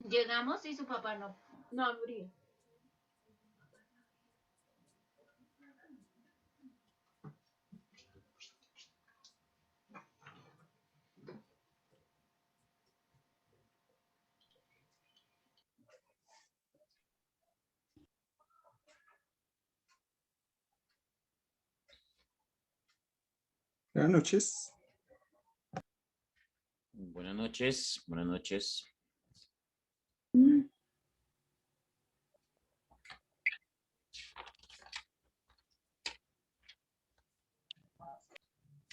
Llegamos y su papá no abrió. Buenas noches. Buenas noches, buenas noches.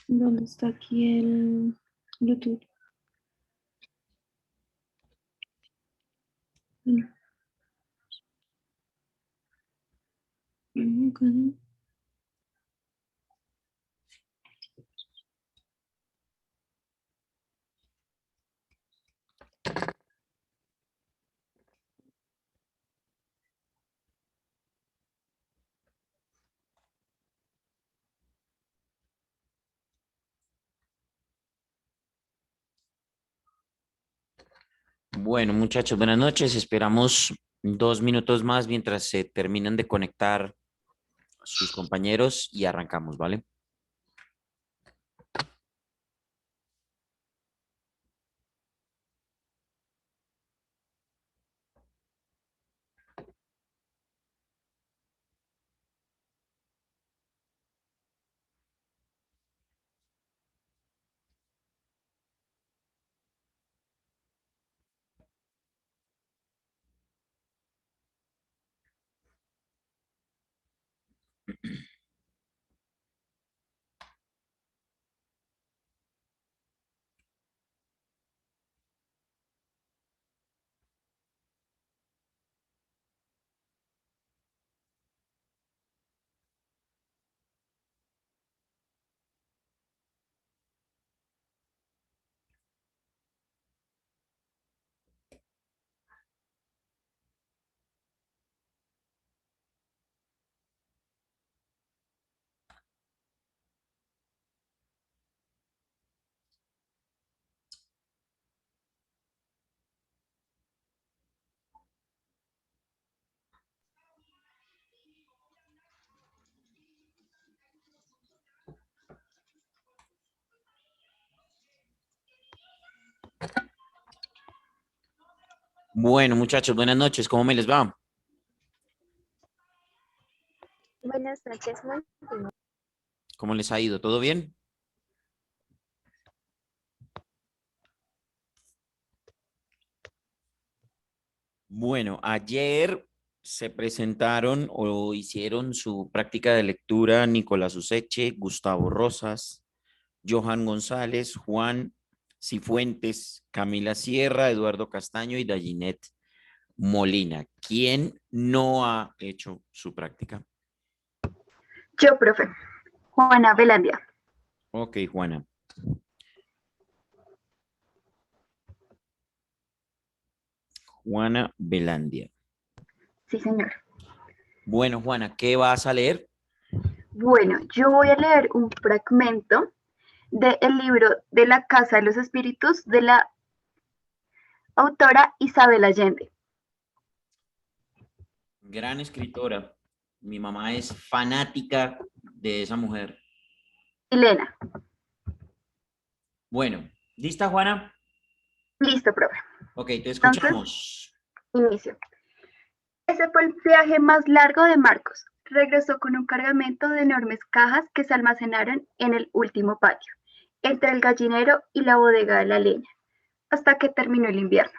¿Dónde está aquí el Bluetooth? Okay. Bueno, muchachos, buenas noches. Esperamos 2 minutos más mientras se terminan de conectar sus compañeros y arrancamos, ¿vale? Bueno, muchachos, buenas noches. ¿Cómo me les va? Buenas noches, muy bien. ¿Cómo les ha ido? ¿Todo bien? Bueno, ayer se presentaron o hicieron su práctica de lectura Nicolás Useche, Gustavo Rosas, Johan González, Juan Cifuentes, Camila Sierra, Eduardo Castaño y Dayinet Molina. ¿Quién no ha hecho su práctica? Yo, profe. Juana Velandia. Ok, Juana. Juana Velandia. Sí, señor. Bueno, Juana, ¿qué vas a leer? Bueno, yo voy a leer un fragmento del libro de La Casa de los Espíritus de la autora Isabel Allende. Gran escritora. Mi mamá es fanática de esa mujer. Elena. Bueno, ¿lista, Juana? Listo, profe. Ok, te escuchamos. Inicio. Ese fue el viaje más largo de Marcos. Regresó con un cargamento de enormes cajas que se almacenaron en el último patio, entre el gallinero y la bodega de la leña, hasta que terminó el invierno.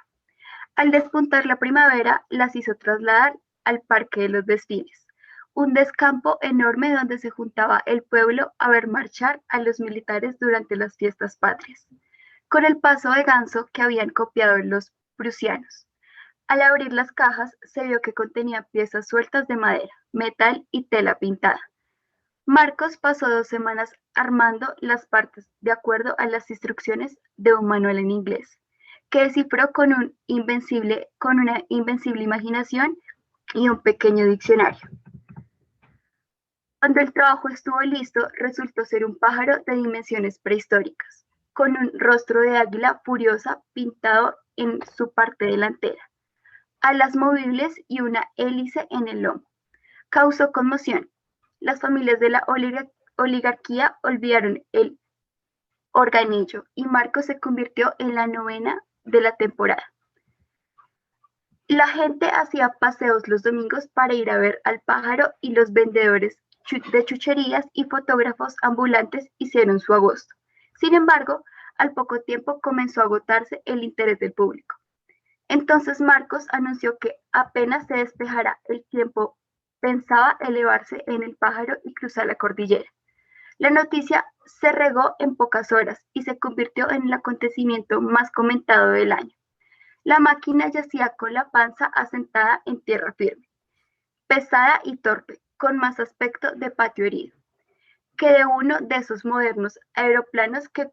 Al despuntar la primavera, las hizo trasladar al Parque de los Destines, un descampo enorme donde se juntaba el pueblo a ver marchar a los militares durante las fiestas patrias, con el paso de ganso que habían copiado los prusianos. Al abrir las cajas, se vio que contenían piezas sueltas de madera, metal y tela pintada. Marcos pasó 2 semanas armando las partes de acuerdo a las instrucciones de un manual en inglés, que descifró con una invencible imaginación y un pequeño diccionario. Cuando el trabajo estuvo listo, resultó ser un pájaro de dimensiones prehistóricas, con un rostro de águila furiosa pintado en su parte delantera, alas movibles y una hélice en el lomo. Causó conmoción. Las familias de la oligarquía olvidaron el organillo y Marcos se convirtió en la novena de la temporada. La gente hacía paseos los domingos para ir a ver al pájaro y los vendedores de chucherías y fotógrafos ambulantes hicieron su agosto. Sin embargo, al poco tiempo comenzó a agotarse el interés del público. Entonces Marcos anunció que apenas se despejara el tiempo pensaba elevarse en el pájaro y cruzar la cordillera. La noticia se regó en pocas horas y se convirtió en el acontecimiento más comentado del año. La máquina yacía con la panza asentada en tierra firme, pesada y torpe, con más aspecto de patio herido, que de uno de esos modernos aeroplanos que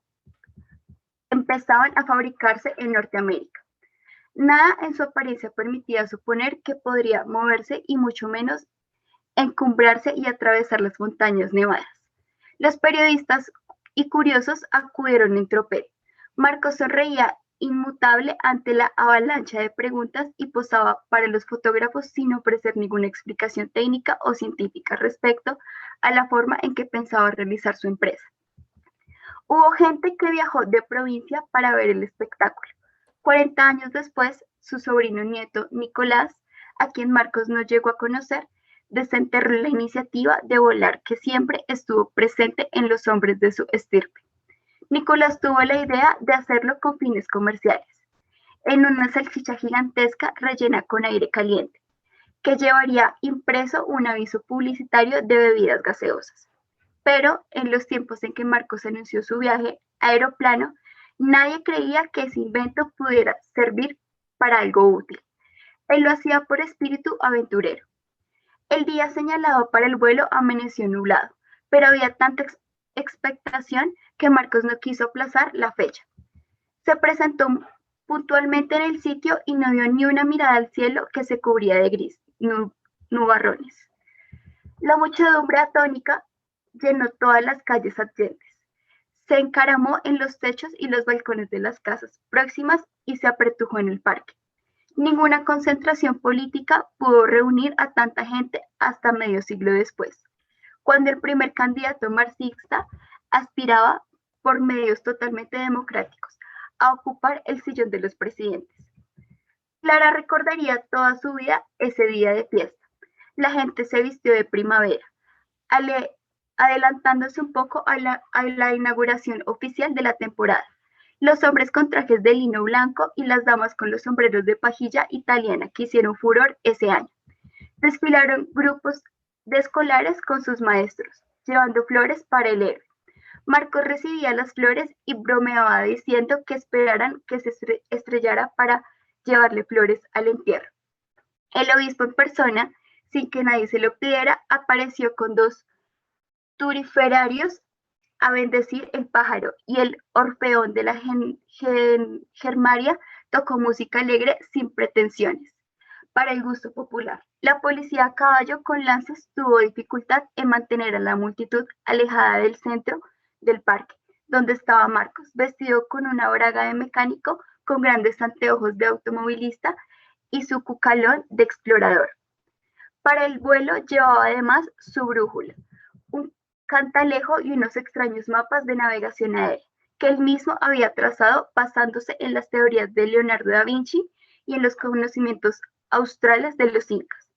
empezaban a fabricarse en Norteamérica. Nada en su apariencia permitía suponer que podría moverse y mucho menos encumbrarse y atravesar las montañas nevadas. Los periodistas y curiosos acudieron en tropel. Marcos sonreía inmutable ante la avalancha de preguntas y posaba para los fotógrafos sin ofrecer ninguna explicación técnica o científica respecto a la forma en que pensaba realizar su empresa. Hubo gente que viajó de provincia para ver el espectáculo. 40 años después, su sobrino nieto Nicolás, a quien Marcos no llegó a conocer, desenterró la iniciativa de volar que siempre estuvo presente en los hombres de su estirpe. Nicolás tuvo la idea de hacerlo con fines comerciales, en una salchicha gigantesca rellena con aire caliente, que llevaría impreso un aviso publicitario de bebidas gaseosas. Pero en los tiempos en que Marcos anunció su viaje aeroplano, nadie creía que ese invento pudiera servir para algo útil. Él lo hacía por espíritu aventurero. El día señalado para el vuelo amaneció nublado, pero había tanta expectación que Marcos no quiso aplazar la fecha. Se presentó puntualmente en el sitio y no dio ni una mirada al cielo que se cubría de gris nubarrones. La muchedumbre atónica llenó todas las calles adyacentes. Se encaramó en los techos y los balcones de las casas próximas y se apretujó en el parque. Ninguna concentración política pudo reunir a tanta gente hasta medio siglo después, cuando el primer candidato marxista aspiraba, por medios totalmente democráticos, a ocupar el sillón de los presidentes. Clara recordaría toda su vida ese día de fiesta. La gente se vistió de primavera, adelantándose un poco a la inauguración oficial de la temporada. Los hombres con trajes de lino blanco y las damas con los sombreros de pajilla italiana que hicieron furor ese año. Desfilaron grupos de escolares con sus maestros, llevando flores para el héroe. Marcos recibía las flores y bromeaba diciendo que esperaran que se estrellara para llevarle flores al entierro. El obispo en persona, sin que nadie se lo pidiera, apareció con 2 turiferarios a bendecir el pájaro, y el orfeón de la Germaria tocó música alegre sin pretensiones, para el gusto popular. La policía a caballo con lanzas tuvo dificultad en mantener a la multitud alejada del centro del parque, donde estaba Marcos, vestido con una braga de mecánico, con grandes anteojos de automovilista y su cucalón de explorador. Para el vuelo llevaba además su brújula, un cantalejo y unos extraños mapas de navegación aérea, que él mismo había trazado basándose en las teorías de Leonardo da Vinci y en los conocimientos australes de los incas.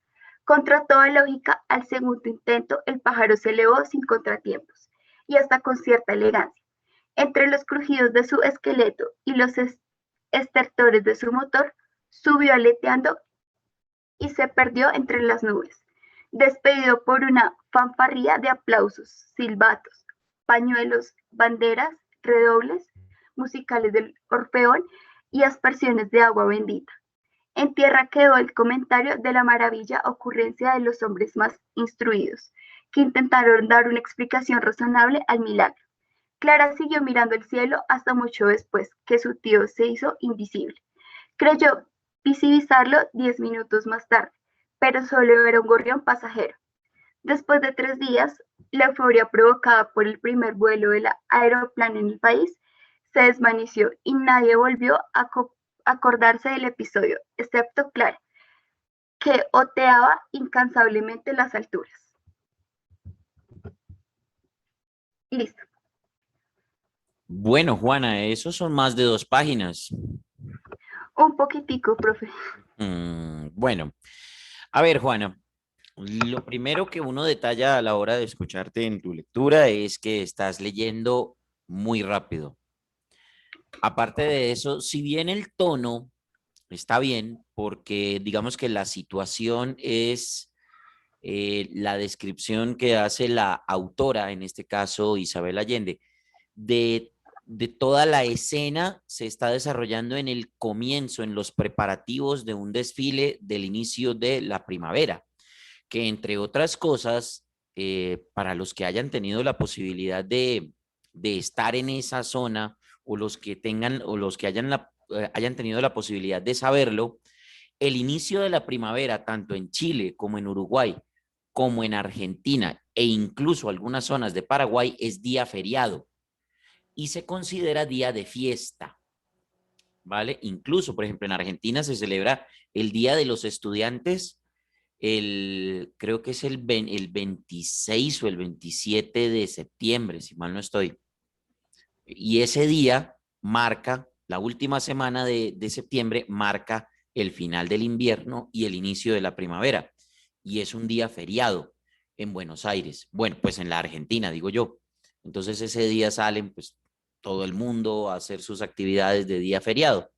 Contra toda lógica, al segundo intento, el pájaro se elevó sin contratiempos y hasta con cierta elegancia. Entre los crujidos de su esqueleto y los estertores de su motor, subió aleteando y se perdió entre las nubes, despedido por una fanfarria de aplausos, silbatos, pañuelos, banderas, redobles musicales del orfeón y aspersiones de agua bendita. En tierra quedó el comentario de la maravilla ocurrencia de los hombres más instruidos, que intentaron dar una explicación razonable al milagro. Clara siguió mirando el cielo hasta mucho después que su tío se hizo invisible. Creyó visibilizarlo 10 minutos más tarde, pero solo era un gorrión pasajero. Después de 3 días, la euforia provocada por el primer vuelo del aeroplano en el país se desvaneció y nadie volvió a acordarse del episodio, excepto Clara, que oteaba incansablemente las alturas. Listo. Bueno, Juana, esos son más de 2 páginas. Un poquitico, profe. Bueno, a ver, Juana, lo primero que uno detalla a la hora de escucharte en tu lectura es que estás leyendo muy rápido. Aparte de eso, si bien el tono está bien, porque digamos que la situación es la descripción que hace la autora, en este caso Isabel Allende, de toda la escena se está desarrollando en el comienzo, en los preparativos de un desfile del inicio de la primavera, que entre otras cosas, para los que hayan tenido la posibilidad de estar en esa zona o los que tengan o los que hayan tenido la posibilidad de saberlo, el inicio de la primavera, tanto en Chile como en Uruguay, como en Argentina e incluso algunas zonas de Paraguay, es día feriado y se considera día de fiesta, ¿vale? Incluso, por ejemplo, en Argentina se celebra el Día de los Estudiantes, creo que es el 26 o el 27 de septiembre, si mal no estoy. Y ese día marca, la última semana de septiembre, marca el final del invierno y el inicio de la primavera. Y es un día feriado en Buenos Aires. Bueno, pues en la Argentina, digo yo. Entonces ese día salen pues todo el mundo a hacer sus actividades de día feriado.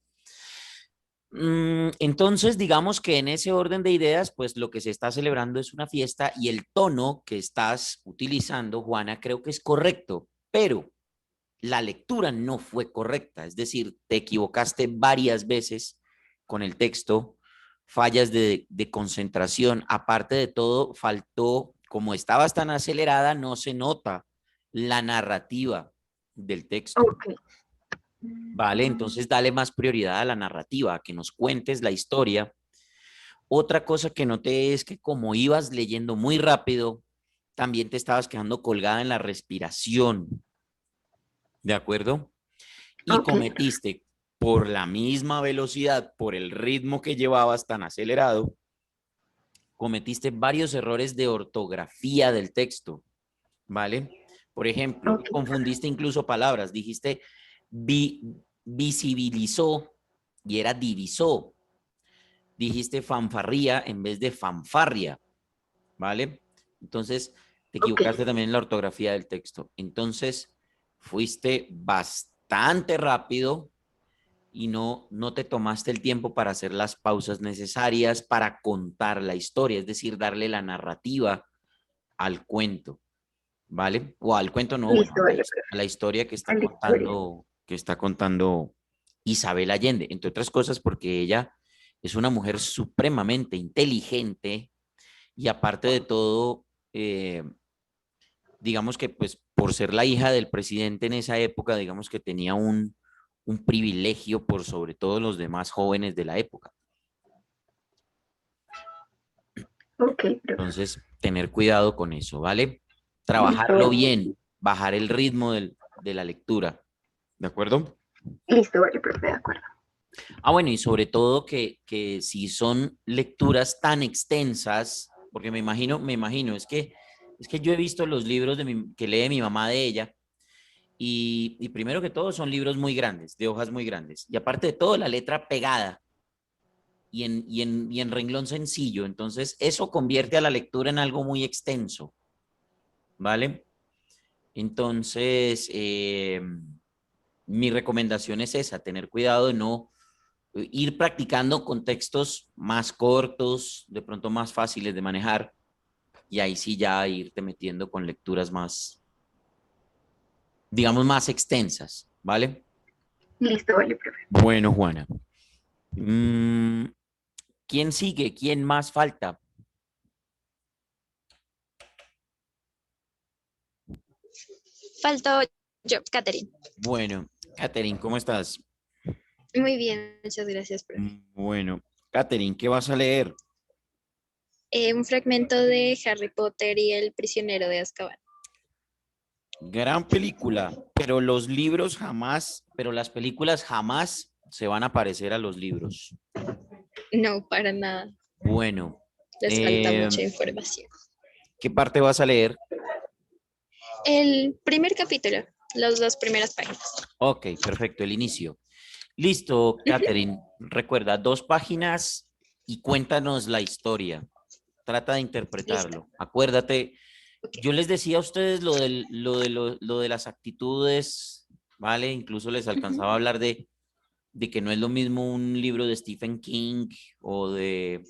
Entonces, digamos que en ese orden de ideas, pues lo que se está celebrando es una fiesta y el tono que estás utilizando, Juana, creo que es correcto, pero la lectura no fue correcta, es decir, te equivocaste varias veces con el texto, fallas de concentración, aparte de todo, faltó, como estabas tan acelerada, no se nota la narrativa del texto. Ok. Vale, entonces dale más prioridad a la narrativa, a que nos cuentes la historia. Otra cosa que noté es que como ibas leyendo muy rápido, también te estabas quedando colgada en la respiración. ¿De acuerdo? Y Ok. cometiste por la misma velocidad, por el ritmo que llevabas tan acelerado, cometiste varios errores de ortografía del texto, ¿vale? Por ejemplo, Ok. confundiste incluso palabras, dijiste visibilizó y era divisó. Dijiste fanfarría en vez de fanfarria, ¿vale? Entonces, te Ok. equivocaste también en la ortografía del texto. Entonces, fuiste bastante rápido y no te tomaste el tiempo para hacer las pausas necesarias para contar la historia, es decir, darle la narrativa al cuento, ¿vale? O al cuento no, bueno, Listo, vale, profe. a la historia A la historia. que está contando Isabel Allende, entre otras cosas porque ella es una mujer supremamente inteligente y aparte de todo, digamos que pues por ser la hija del presidente en esa época, digamos que tenía un privilegio por sobre todos los demás jóvenes de la época. Ok, profe. Entonces, tener cuidado con eso, ¿vale? Listo, Trabajarlo vale. bien, bajar el ritmo de la lectura, ¿de acuerdo? Listo, vale, profe, de acuerdo. Ah, bueno, y sobre todo que si son lecturas tan extensas, porque me imagino, es que yo he visto los libros que lee mi mamá de ella, y primero que todo son libros muy grandes, de hojas muy grandes, y aparte de todo la letra pegada y en renglón sencillo, entonces eso convierte a la lectura en algo muy extenso, ¿vale? Entonces, mi recomendación es esa, tener cuidado de no ir practicando con textos más cortos, de pronto más fáciles de manejar, y ahí sí ya irte metiendo con lecturas más, digamos, más extensas, ¿vale? Listo, vale, profe. Bueno, Juana. ¿Quién sigue? ¿Quién más falta? Faltó yo, Catherine. Bueno, Catherine, ¿cómo estás? Muy bien, muchas gracias, profe. Bueno, Catherine, ¿qué vas a leer? Un fragmento de Harry Potter y el prisionero de Azkaban. Gran película, pero los libros jamás, pero las películas jamás se van a parecer a los libros. No, para nada. Bueno, Les falta mucha información. ¿qué parte vas a leer? El primer capítulo, las 2 primeras páginas. Ok, perfecto, el inicio. Listo, Catherine. Recuerda, 2 páginas y cuéntanos la historia. Trata de interpretarlo. Acuérdate, yo les decía a ustedes lo de las actitudes, ¿vale? Incluso les alcanzaba a hablar de que no es lo mismo un libro de Stephen King o de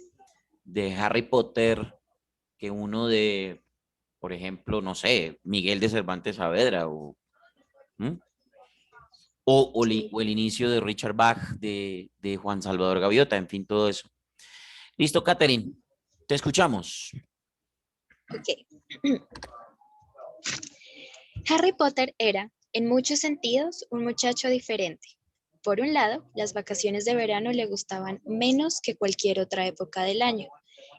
Harry Potter que uno de, por ejemplo, no sé, Miguel de Cervantes Saavedra ¿m? O el inicio de Richard Bach, de Juan Salvador Gaviota, en fin, todo eso. Listo, Catherine, te escuchamos. Ok. Harry Potter era, en muchos sentidos, un muchacho diferente. Por un lado, las vacaciones de verano le gustaban menos que cualquier otra época del año,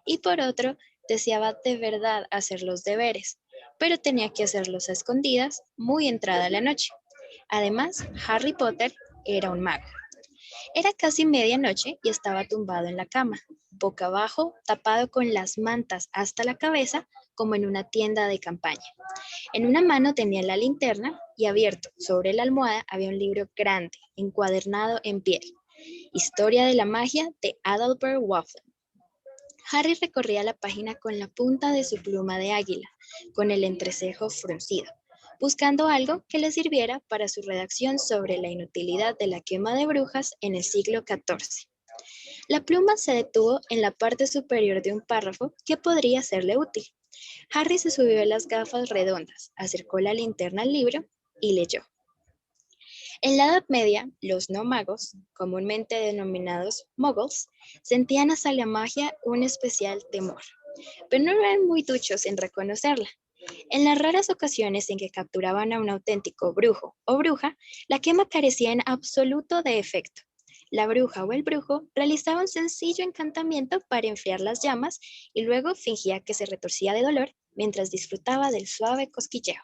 y por otro, deseaba de verdad hacer los deberes, pero tenía que hacerlos a escondidas muy entrada la noche. Además, Harry Potter era un mago. Era casi medianoche y estaba tumbado en la cama, boca abajo, tapado con las mantas hasta la cabeza, como en una tienda de campaña. En una mano tenía la linterna y abierto sobre la almohada había un libro grande, encuadernado en piel. Historia de la magia de Adalbert Waffle. Harry recorría la página con la punta de su pluma de águila, con el entrecejo fruncido, buscando algo que le sirviera para su redacción sobre la inutilidad de la quema de brujas en el siglo XIV. La pluma se detuvo en la parte superior de un párrafo que podría serle útil. Harry se subió las gafas redondas, acercó la linterna al libro y leyó. En la Edad Media, los no magos, comúnmente denominados muggles, sentían hacia la magia un especial temor, pero no eran muy duchos en reconocerla. En las raras ocasiones en que capturaban a un auténtico brujo o bruja, la quema carecía en absoluto de efecto. La bruja o el brujo realizaba un sencillo encantamiento para enfriar las llamas y luego fingía que se retorcía de dolor mientras disfrutaba del suave cosquilleo.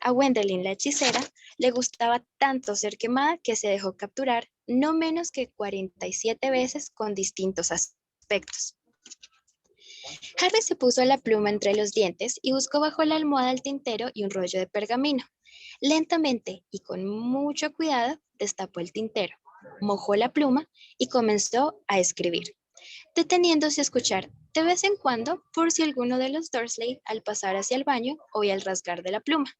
A Gwendolyn, la hechicera, le gustaba tanto ser quemada que se dejó capturar no menos que 47 veces con distintos aspectos. Harry se puso la pluma entre los dientes y buscó bajo la almohada el tintero y un rollo de pergamino. Lentamente y con mucho cuidado destapó el tintero, mojó la pluma y comenzó a escribir, deteniéndose a escuchar de vez en cuando por si alguno de los Dursley al pasar hacia el baño oía el rasgar de la pluma.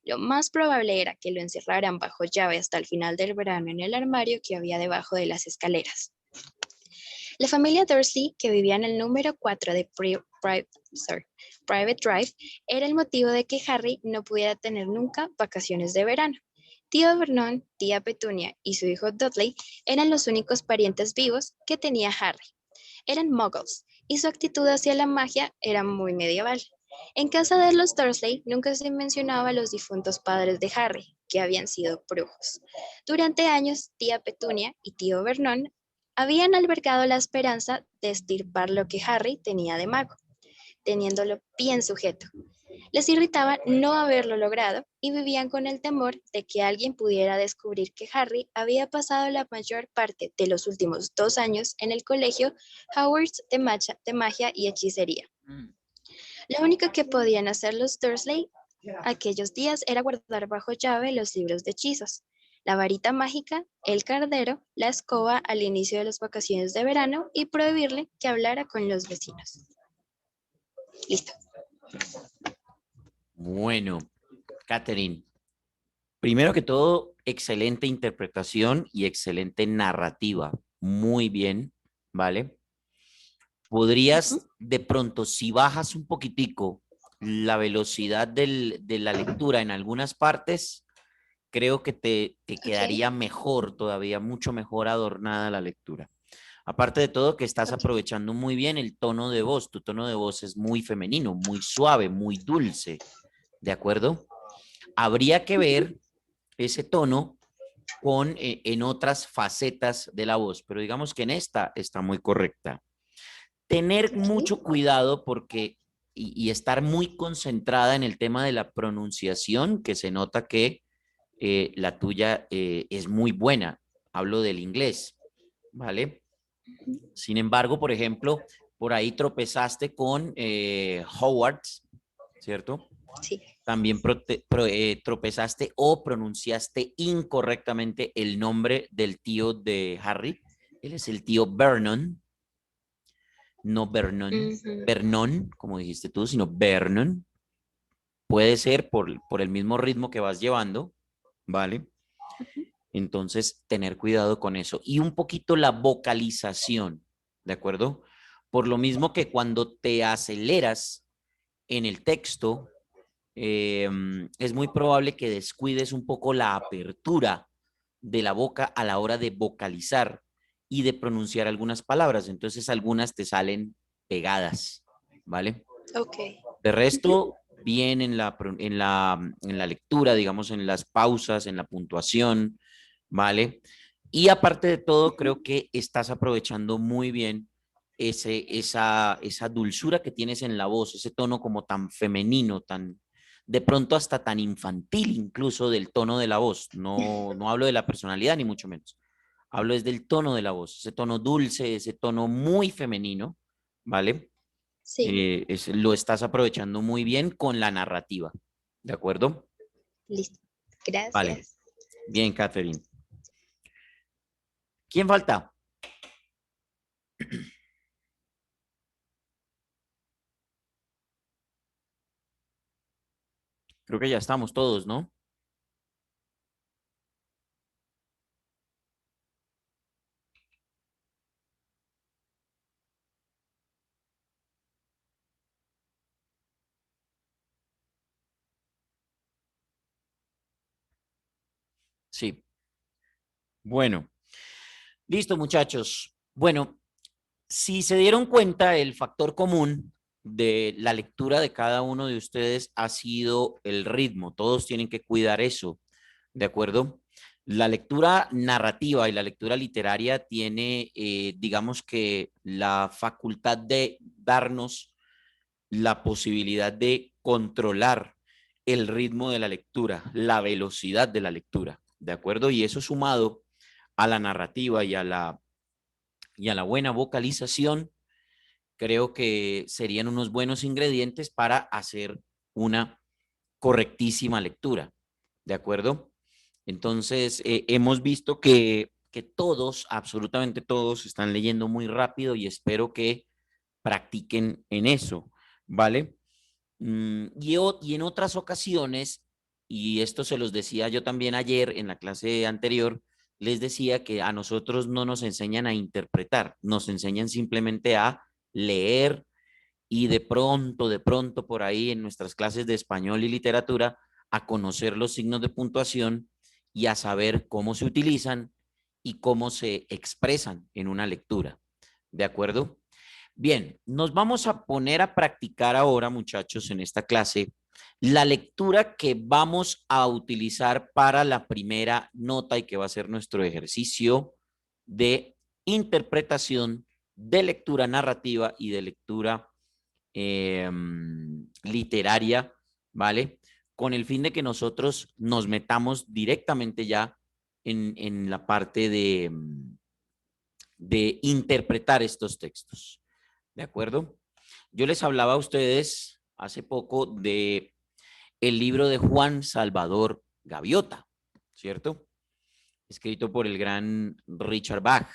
Lo más probable era que lo encerraran bajo llave hasta el final del verano en el armario que había debajo de las escaleras. La familia Dursley, que vivía en el número 4 de Private Drive, era el motivo de que Harry no pudiera tener nunca vacaciones de verano. Tío Vernon, tía Petunia y su hijo Dudley eran los únicos parientes vivos que tenía Harry. Eran muggles y su actitud hacia la magia era muy medieval. En casa de los Dursley nunca se mencionaba a los difuntos padres de Harry, que habían sido brujos. Durante años, tía Petunia y tío Vernon habían albergado la esperanza de extirpar lo que Harry tenía de mago, teniéndolo bien sujeto. Les irritaba no haberlo logrado y vivían con el temor de que alguien pudiera descubrir que Harry había pasado la mayor parte de los últimos 2 años en el colegio Hogwarts de magia y hechicería. Lo único que podían hacer los Dursley aquellos días era guardar bajo llave los libros de hechizos, la varita mágica, el cardero, la escoba al inicio de las vacaciones de verano y prohibirle que hablara con los vecinos. Listo. Bueno, Catherine, primero que todo, excelente interpretación y excelente narrativa. Muy bien, ¿vale? Podrías, de pronto, si bajas un poquitico la velocidad de la lectura en algunas partes, creo que te quedaría mejor, todavía mucho mejor adornada la lectura. Aparte de todo, que estás aprovechando muy bien el tono de voz. Tu tono de voz es muy femenino, muy suave, muy dulce. ¿De acuerdo? Habría que ver ese tono en otras facetas de la voz, pero digamos que en esta está muy correcta. Tener Ok. mucho cuidado porque y estar muy concentrada en el tema de la pronunciación, que se nota que la tuya es muy buena. Hablo del inglés, ¿vale? Sin embargo, por ejemplo, por ahí tropezaste con Howard, ¿cierto? Sí. También tropezaste o pronunciaste incorrectamente el nombre del tío de Harry. Él es el tío Vernon, no Vernon. Ujú. Vernon, como dijiste tú, sino Vernon. Puede ser por el mismo ritmo que vas llevando, ¿vale? Entonces, tener cuidado con eso. Y un poquito la vocalización, ¿de acuerdo? Por lo mismo que cuando te aceleras en el texto, es muy probable que descuides un poco la apertura de la boca a la hora de vocalizar y de pronunciar algunas palabras. Entonces, algunas te salen pegadas, ¿vale? Ok. De resto, bien en la lectura, digamos, en las pausas, en la puntuación, ¿vale? Y aparte de todo, creo que estás aprovechando muy bien esa dulzura que tienes en la voz, ese tono como tan femenino, de pronto hasta tan infantil incluso del tono de la voz. No hablo de la personalidad ni mucho menos. Hablo desde el tono de la voz, ese tono dulce, ese tono muy femenino, ¿vale? Sí. Lo estás aprovechando muy bien con la narrativa, ¿de acuerdo? Listo. Vale, Gracias. bien, Catherine. ¿Quién falta? Creo que ya estamos todos, ¿no? Sí. Bueno, listo, muchachos. Bueno, si se dieron cuenta, el factor común de la lectura de cada uno de ustedes ha sido el ritmo. Todos tienen que cuidar eso, ¿de acuerdo? La lectura narrativa y la lectura literaria tiene, digamos que, la facultad de darnos la posibilidad de controlar el ritmo de la lectura, la velocidad de la lectura, ¿de acuerdo? Y eso sumado a la narrativa y a la buena vocalización, creo que serían unos buenos ingredientes para hacer una correctísima lectura, ¿de acuerdo? Entonces, hemos visto que todos, absolutamente todos, están leyendo muy rápido y espero que practiquen en eso, ¿vale? Y en otras ocasiones, y esto se los decía yo también ayer en la clase anterior, les decía que a nosotros no nos enseñan a interpretar, nos enseñan simplemente a leer y de pronto por ahí en nuestras clases de español y literatura, a conocer los signos de puntuación y a saber cómo se utilizan y cómo se expresan en una lectura. ¿De acuerdo? Bien, nos vamos a poner a practicar ahora, muchachos, en esta clase, la lectura que vamos a utilizar para la primera nota y que va a ser nuestro ejercicio de interpretación, de lectura narrativa y de lectura literaria, ¿vale? Con el fin de que nosotros nos metamos directamente ya en la parte de interpretar estos textos. ¿De acuerdo? Yo les hablaba a ustedes hace poco de el libro de Juan Salvador Gaviota, ¿cierto? Escrito por el gran Richard Bach.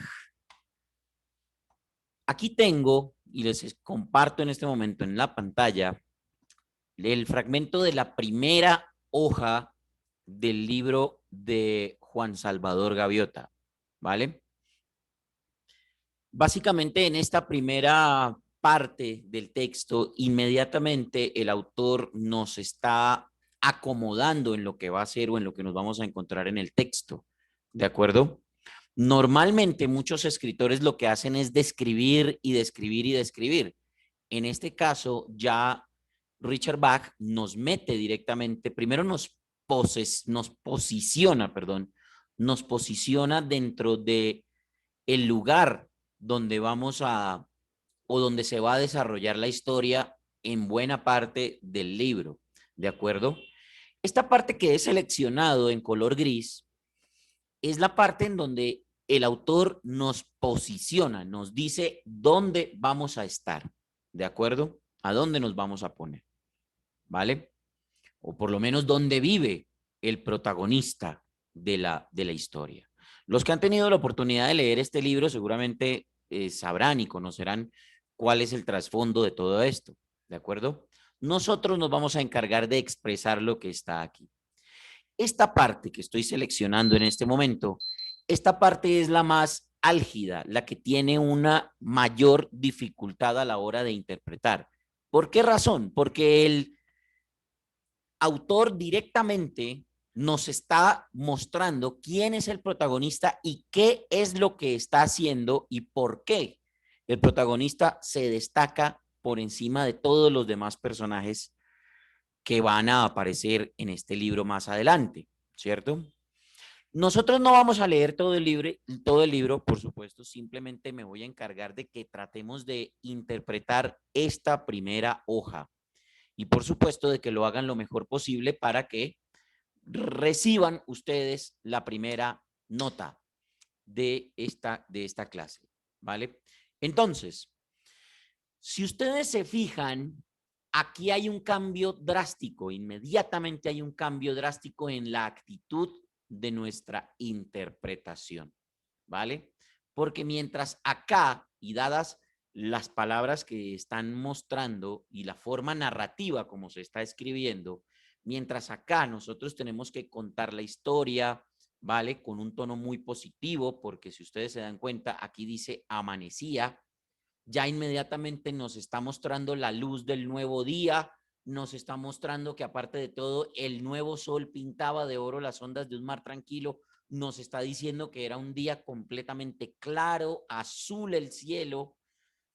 Aquí tengo, y les comparto en este momento en la pantalla, el fragmento de la primera hoja del libro de Juan Salvador Gaviota, ¿vale? Básicamente en esta primera parte del texto, inmediatamente el autor nos está acomodando en lo que va a ser o en lo que nos vamos a encontrar en el texto, ¿de acuerdo? Normalmente muchos escritores lo que hacen es describir y describir y describir. En este caso ya Richard Bach nos mete directamente, primero nos posiciona dentro de el lugar donde vamos a o donde se va a desarrollar la historia en buena parte del libro, ¿de acuerdo? Esta parte que he seleccionado en color gris es la parte en donde el autor nos posiciona, nos dice dónde vamos a estar, ¿de acuerdo? A dónde nos vamos a poner, ¿vale? O por lo menos dónde vive el protagonista de la historia. Los que han tenido la oportunidad de leer este libro seguramente sabrán y conocerán cuál es el trasfondo de todo esto, ¿de acuerdo? Nosotros nos vamos a encargar de expresar lo que está aquí. Esta parte que estoy seleccionando en este momento, esta parte es la más álgida, la que tiene una mayor dificultad a la hora de interpretar. ¿Por qué razón? Porque el autor directamente nos está mostrando quién es el protagonista y qué es lo que está haciendo y por qué el protagonista se destaca por encima de todos los demás personajes que van a aparecer en este libro más adelante, ¿cierto? Nosotros no vamos a leer todo el libro, por supuesto, simplemente me voy a encargar de que tratemos de interpretar esta primera hoja y por supuesto de que lo hagan lo mejor posible para que reciban ustedes la primera nota de esta clase, ¿vale? Entonces, si ustedes se fijan, aquí hay un cambio drástico, inmediatamente hay un cambio drástico en la actitud de nuestra interpretación, ¿vale? Porque mientras acá, y dadas las palabras que están mostrando y la forma narrativa como se está escribiendo, mientras acá nosotros tenemos que contar la historia, ¿vale? Con un tono muy positivo, porque si ustedes se dan cuenta, aquí dice amanecía, ya inmediatamente nos está mostrando la luz del nuevo día, nos está mostrando que aparte de todo, el nuevo sol pintaba de oro las ondas de un mar tranquilo, nos está diciendo que era un día completamente claro, azul el cielo,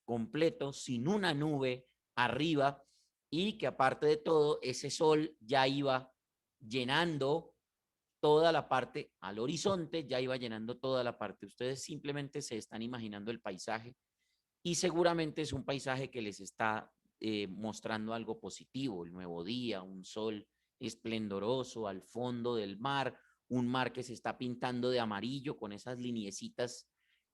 completo, sin una nube arriba, y que aparte de todo, ese sol ya iba llenando toda la parte al horizonte, ya iba llenando toda la parte. Ustedes simplemente se están imaginando el paisaje y seguramente es un paisaje que les está mostrando algo positivo, el nuevo día, un sol esplendoroso al fondo del mar, un mar que se está pintando de amarillo con esas liniecitas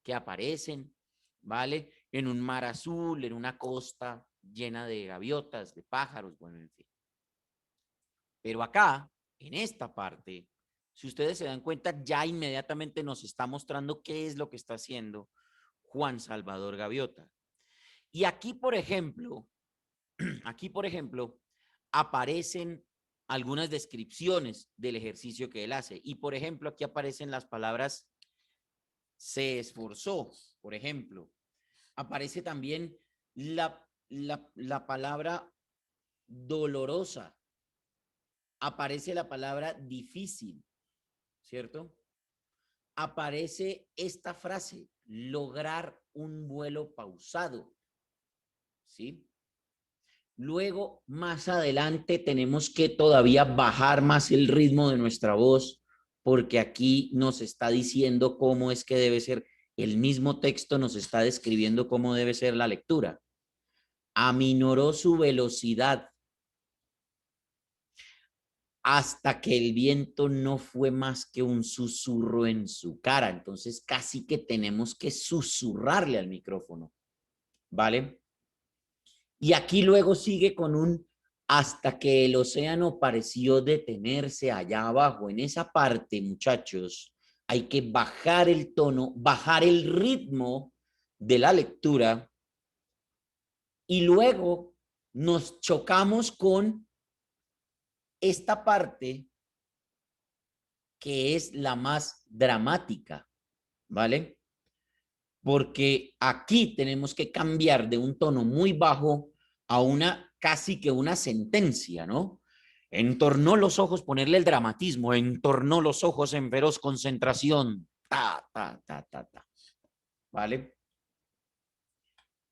que aparecen, ¿vale? En un mar azul, en una costa llena de gaviotas, de pájaros, bueno, en fin. Pero acá, en esta parte, si ustedes se dan cuenta, ya inmediatamente nos está mostrando qué es lo que está haciendo Juan Salvador Gaviota. Y aquí, por ejemplo, aparecen algunas descripciones del ejercicio que él hace. Y, por ejemplo, aquí aparecen las palabras se esforzó, por ejemplo. Aparece también la palabra dolorosa. Aparece la palabra difícil, ¿cierto? Aparece esta frase, lograr un vuelo pausado, ¿sí? Luego, más adelante, tenemos que todavía bajar más el ritmo de nuestra voz, porque aquí nos está diciendo cómo es que debe ser, el mismo texto nos está describiendo cómo debe ser la lectura. Aminoró su velocidad hasta que el viento no fue más que un susurro en su cara. Entonces, casi que tenemos que susurrarle al micrófono, ¿vale? Y aquí luego sigue con un hasta que el océano pareció detenerse allá abajo. En esa parte, muchachos, hay que bajar el tono, bajar el ritmo de la lectura y luego nos chocamos con esta parte que es la más dramática, ¿vale? Porque aquí tenemos que cambiar de un tono muy bajo a una casi que una sentencia, ¿no? Entornó los ojos, ponerle el dramatismo, entornó los ojos en feroz concentración, ta, ta, ta, ta, ta, ¿vale?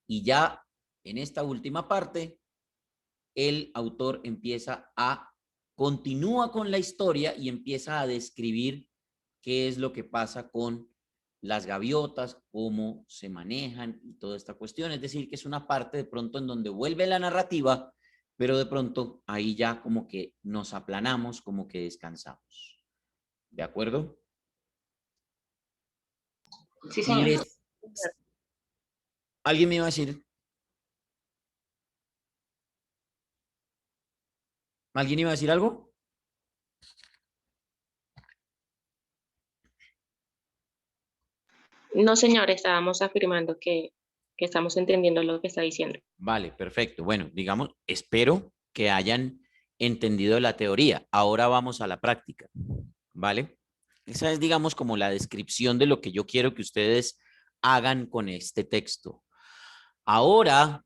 Y ya en esta última parte, el autor continúa con la historia y empieza a describir qué es lo que pasa con las gaviotas, cómo se manejan y toda esta cuestión. Es decir, que es una parte de pronto en donde vuelve la narrativa, pero de pronto ahí ya como que nos aplanamos, como que descansamos. ¿De acuerdo? Sí, señor. ¿Alguien me iba a decir? ¿Alguien iba a decir algo? No, señor, estábamos afirmando que estamos entendiendo lo que está diciendo. Vale, perfecto. Bueno, digamos, espero que hayan entendido la teoría. Ahora vamos a la práctica, ¿vale? Esa es, digamos, como la descripción de lo que yo quiero que ustedes hagan con este texto. Ahora,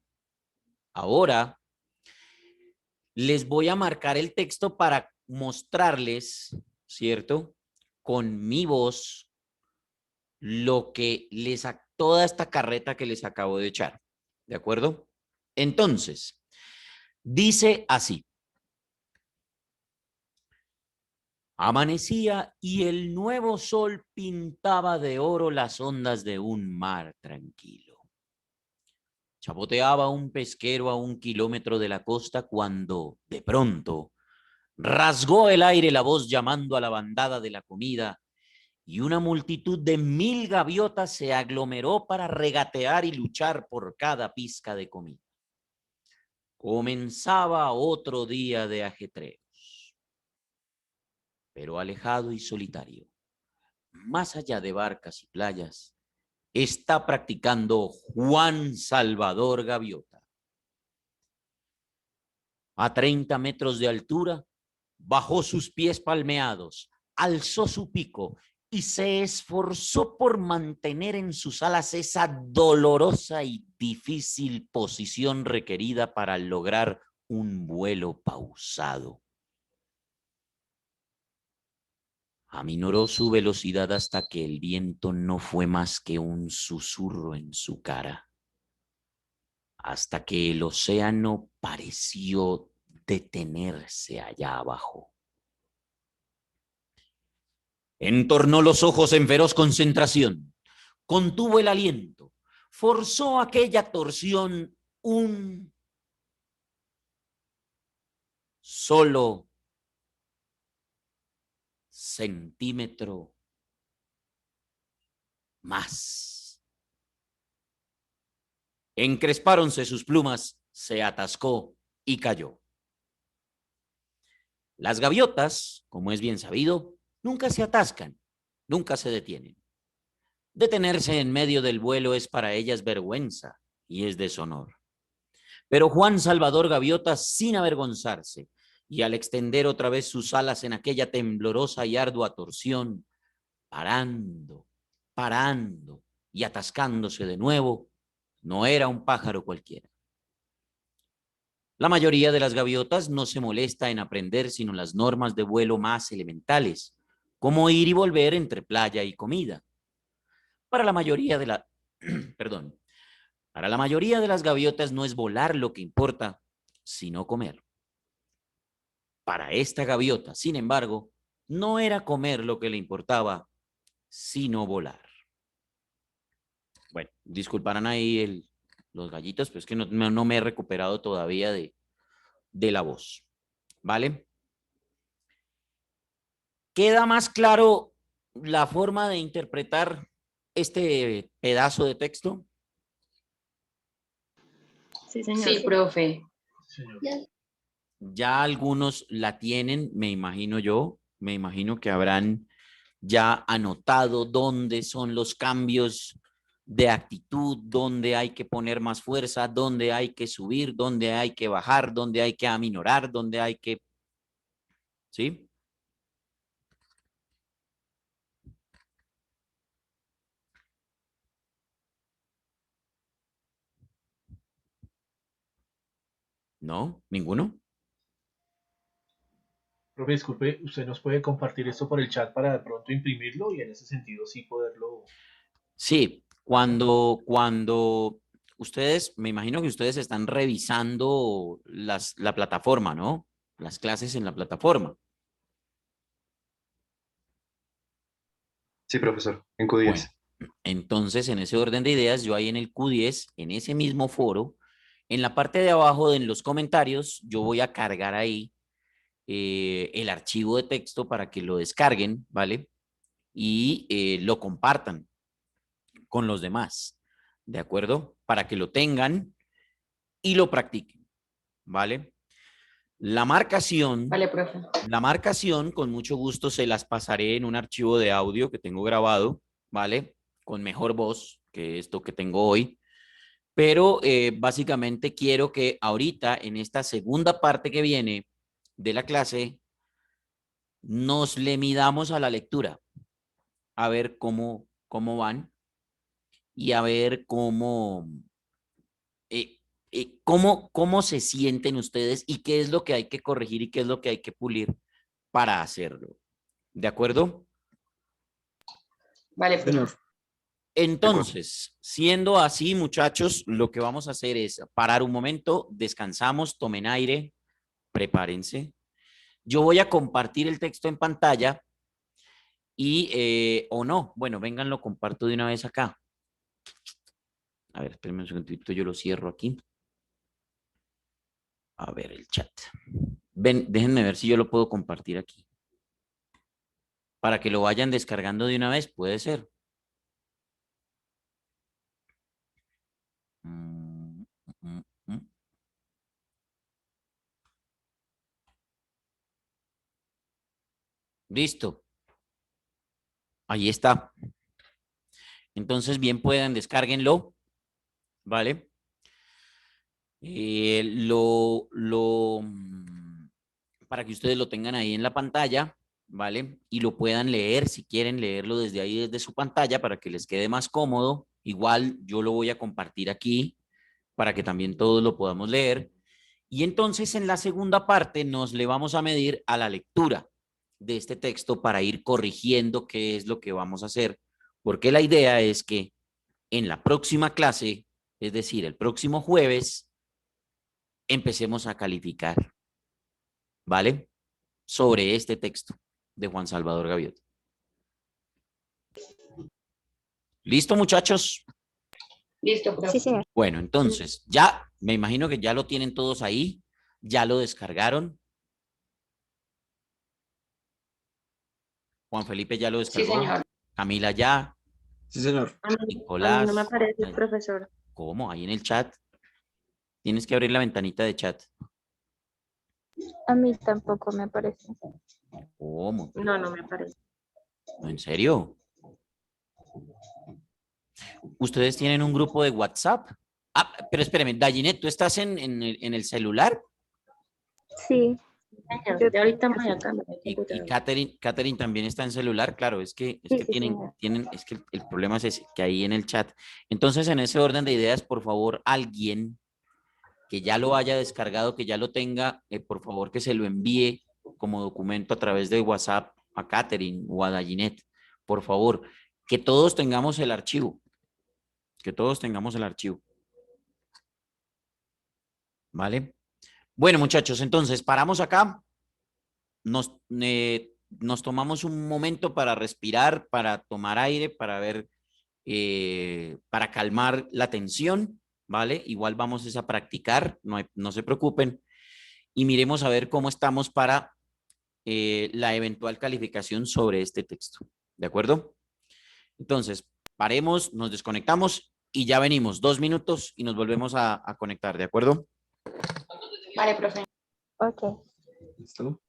les voy a marcar el texto para mostrarles, ¿cierto? Con mi voz, lo que toda esta carreta que les acabo de echar, ¿de acuerdo? Entonces, dice así. Amanecía y el nuevo sol pintaba de oro las ondas de un mar tranquilo. Chapoteaba un pesquero a 1 kilómetro de la costa cuando, de pronto, rasgó el aire la voz llamando a la bandada de la comida y una multitud de 1000 gaviotas se aglomeró para regatear y luchar por cada pizca de comida. Comenzaba otro día de ajetreos, pero alejado y solitario, más allá de barcas y playas, está practicando Juan Salvador Gaviota. A 30 metros de altura, bajó sus pies palmeados, alzó su pico y se esforzó por mantener en sus alas esa dolorosa y difícil posición requerida para lograr un vuelo pausado. Aminoró su velocidad hasta que el viento no fue más que un susurro en su cara, hasta que el océano pareció detenerse allá abajo. Entornó los ojos en feroz concentración, contuvo el aliento, forzó aquella torsión un solo centímetro más. Encrespáronse sus plumas, se atascó y cayó. Las gaviotas, como es bien sabido, nunca se atascan, nunca se detienen. Detenerse en medio del vuelo es para ellas vergüenza y es deshonor. Pero Juan Salvador Gaviota, sin avergonzarse, y al extender otra vez sus alas en aquella temblorosa y ardua torsión, parando y atascándose de nuevo, no era un pájaro cualquiera. La mayoría de las gaviotas no se molesta en aprender sino las normas de vuelo más elementales, como ir y volver entre playa y comida. Para la mayoría de las gaviotas no es volar lo que importa, sino comer. Para esta gaviota, sin embargo, no era comer lo que le importaba, sino volar. Bueno, disculparán ahí los gallitos, pero es que no me he recuperado todavía de la voz. ¿Vale? ¿Queda más claro la forma de interpretar este pedazo de texto? Sí, señor. Sí, profe. Señor. Ya algunos la tienen, me imagino que habrán ya anotado dónde son los cambios de actitud, dónde hay que poner más fuerza, dónde hay que subir, dónde hay que bajar, dónde hay que aminorar, dónde hay que... ¿Sí? ¿No? ¿Ninguno? Profe, disculpe, ¿usted nos puede compartir esto por el chat para de pronto imprimirlo y en ese sentido sí poderlo? Sí, cuando ustedes, me imagino que ustedes están revisando la plataforma, ¿no? Las clases en la plataforma. Sí, profesor, en Q10. Bueno, Entonces, en ese orden de ideas, yo ahí en el Q10, en ese mismo foro, en la parte de abajo en los comentarios, yo voy a cargar ahí el archivo de texto para que lo descarguen, ¿vale? Y lo compartan con los demás, ¿de acuerdo? Para que lo tengan y lo practiquen, ¿vale? La marcación, Vale, profe. la marcación, con mucho gusto se las pasaré en un archivo de audio que tengo grabado, ¿vale? Con mejor voz que esto que tengo hoy. Pero básicamente quiero que ahorita, en esta segunda parte que viene de la clase, nos le midamos a la lectura, a ver cómo van y a ver cómo se sienten ustedes y qué es lo que hay que corregir y qué es lo que hay que pulir para hacerlo. ¿De acuerdo? Vale, profe. Señor. Entonces, siendo así, muchachos, lo que vamos a hacer es parar un momento, descansamos, tomen aire, prepárense. Yo voy a compartir el texto en pantalla y, o no, bueno, vengan, lo comparto de una vez acá. A ver, espérenme un segundito, yo lo cierro aquí. A ver, el chat. Ven, déjenme ver si yo lo puedo compartir aquí. Para que lo vayan descargando de una vez, puede ser. Listo. Ahí está. Entonces, bien puedan, descárguenlo, ¿vale? Para que ustedes lo tengan ahí en la pantalla, ¿vale? Y lo puedan leer, si quieren leerlo desde ahí, desde su pantalla, para que les quede más cómodo. Igual yo lo voy a compartir aquí para que también todos lo podamos leer. Y entonces en la segunda parte nos le vamos a medir a la lectura de este texto para ir corrigiendo qué es lo que vamos a hacer, porque la idea es que en la próxima clase, es decir, el próximo jueves, empecemos a calificar, ¿vale? Sobre este texto de Juan Salvador Gaviota. ¿Listo, muchachos? Listo, profe. Sí, señor. Bueno, entonces, ya, me imagino que ya lo tienen todos ahí, ya lo descargaron. Juan Felipe ya lo Sí, descargó. señor. Camila ya. Sí, señor. A mí Nicolás. no me aparece, profesor. ¿Cómo? Ahí en el chat. Tienes que abrir la ventanita de chat. A mí tampoco me parece. ¿Cómo? No, no me aparece. ¿En serio? ¿Ustedes tienen un grupo de WhatsApp? Ah, pero espérame, Dayinet, ¿tú estás en el celular? Sí, Señor, ya ahorita me voy a cambiar de Y computadora. Catherine también está en celular, claro, es que Sí, sí, tienen, es que el problema es ese, que ahí en el chat. Entonces, en ese orden de ideas, por favor, alguien que ya lo haya descargado, que ya lo tenga, por favor, que se lo envíe como documento a través de WhatsApp a Catherine o a Dayinet. Por favor, que todos tengamos el archivo. Que todos tengamos el archivo. ¿Vale? Bueno, muchachos, entonces paramos acá. Nos tomamos un momento para respirar, para tomar aire, para ver, para calmar la tensión, ¿vale? Igual vamos a practicar, no se preocupen, y miremos a ver cómo estamos para la eventual calificación sobre este texto, ¿de acuerdo? Entonces, paremos, nos desconectamos y ya venimos, 2 minutos y nos volvemos a conectar, ¿de acuerdo? Vale, profe. ok. ¿Listo?